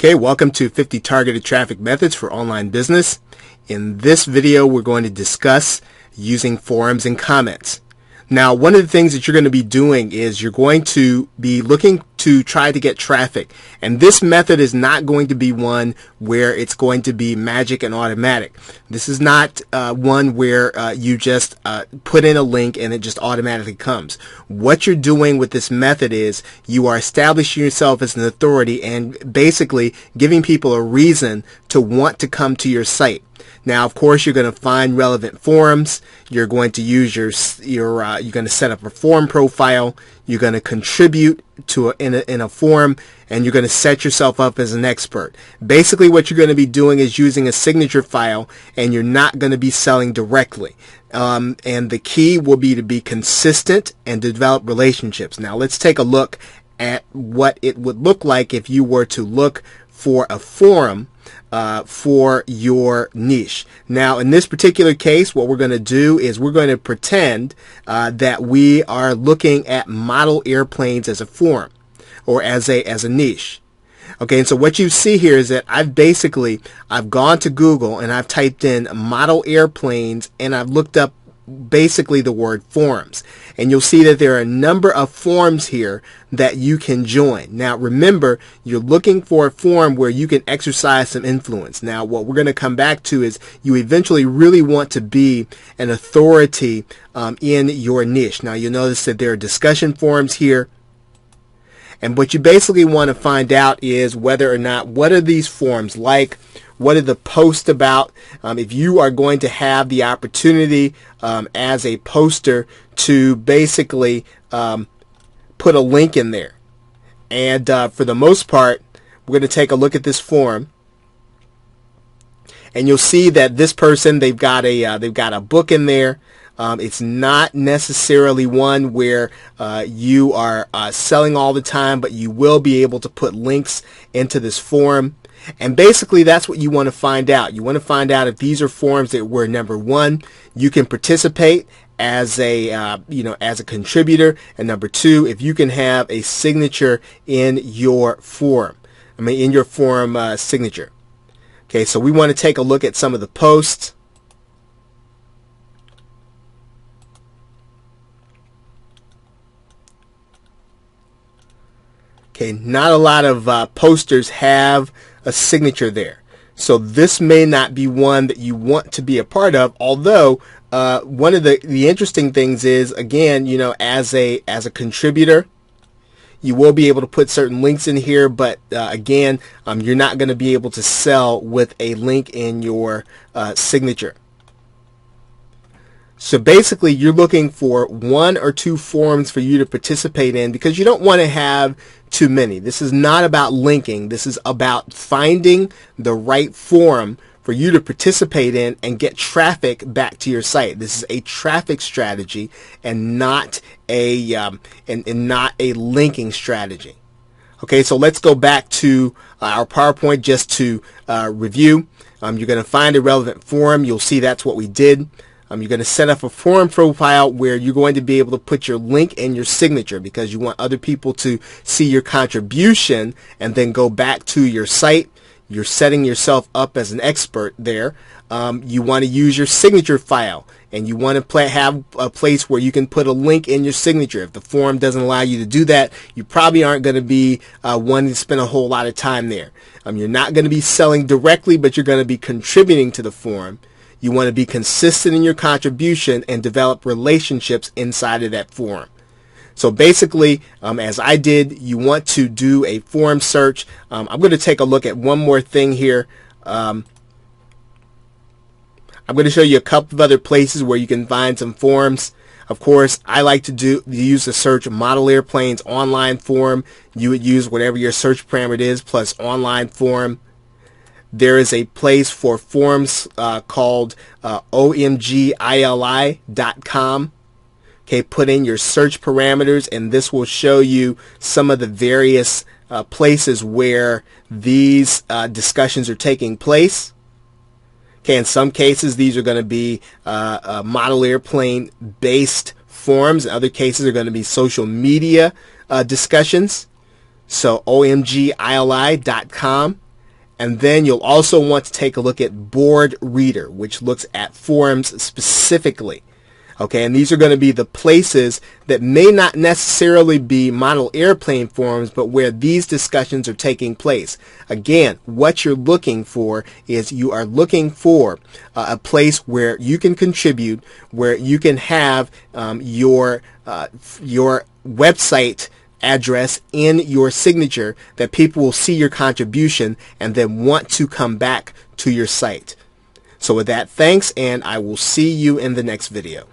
Okay, welcome to 50 Targeted Traffic Methods for Online Business. In this video, we're going to discuss using forums and comments. Now, one of the things that you're going to be doing is you're going to be looking to try to get traffic. And this method is not going to be one where it's going to be magic and automatic. This is not one where you just put in a link and it just automatically comes. What you're doing with this method is you are establishing yourself as an authority and basically giving people a reason to want to come to your site. Now, of course, you're going to find relevant forums. You're going to use you're going to set up a forum profile. You're going to contribute to in a forum, and you're going to set yourself up as an expert. Basically, what you're going to be doing is using a signature file, and you're not going to be selling directly. And the key will be to be consistent and to develop relationships. Now, let's take a look at what it would look like if you were to look for a forum for your niche. Now, in this particular case, what we're going to do is we're going to pretend that we are looking at model airplanes as a forum or as a niche. Okay, and so what you see here is that I've gone to Google and I've typed in model airplanes and I've looked up basically the word forums, and you'll see that there are a number of forums here that you can join. Now remember, you're looking for a forum where you can exercise some influence. Now what we're going to come back to is you eventually really want to be an authority in your niche. Now you'll notice that there are discussion forums here, and what you basically want to find out is whether or not, what are these forums like? What are the posts about? If you are going to have the opportunity as a poster to basically put a link in there. And for the most part, we're going to take a look at this forum. And you'll see that this person, they've got a book in there. It's not necessarily one where you are selling all the time, but you will be able to put links into this forum. And basically, that's what you want to find out. You want to find out if these are forums that where, number one, you can participate as a as a contributor, and number two, if you can have a signature in your forum. In your forum signature. Okay, so we want to take a look at some of the posts. Okay, not a lot of posters have a signature there. So this may not be one that you want to be a part of, although one of the interesting things is, again, as a contributor, you will be able to put certain links in here, but again, you're not going to be able to sell with a link in your signature. So basically, you're looking for one or two forums for you to participate in because you don't want to have too many. This is not about linking. This is about finding the right forum for you to participate in and get traffic back to your site. This is a traffic strategy and not a not a linking strategy. Okay, so let's go back to our PowerPoint just to review. You're going to find a relevant forum. You'll see that's what we did. You're going to set up a forum profile where you're going to be able to put your link and your signature because you want other people to see your contribution and then go back to your site. You're setting yourself up as an expert there. You want to use your signature file, and you want to have a place where you can put a link in your signature. If the forum doesn't allow you to do that, you probably aren't going to be wanting to spend a whole lot of time there. You're not going to be selling directly, but you're going to be contributing to the forum. You want to be consistent in your contribution and develop relationships inside of that forum. So basically, as I did, you want to do a forum search. I'm going to take a look at one more thing here. I'm going to show you a couple of other places where you can find some forums. Of course, I like to use the search model airplanes online forum. You would use whatever your search parameter is plus online forum. There is a place for forums called omgili.com. Okay, put in your search parameters, and this will show you some of the various places where these discussions are taking place. Okay, in some cases, these are going to be model airplane-based forums. In other cases, are going to be social media discussions. So omgili.com. And then you'll also want to take a look at Board Reader, which looks at forums specifically. Okay, and these are going to be the places that may not necessarily be model airplane forums, but where these discussions are taking place. Again, what you're looking for is you are looking for a place where you can contribute, where you can have your website address in your signature, that people will see your contribution and then want to come back to your site. So with that, thanks, and I will see you in the next video.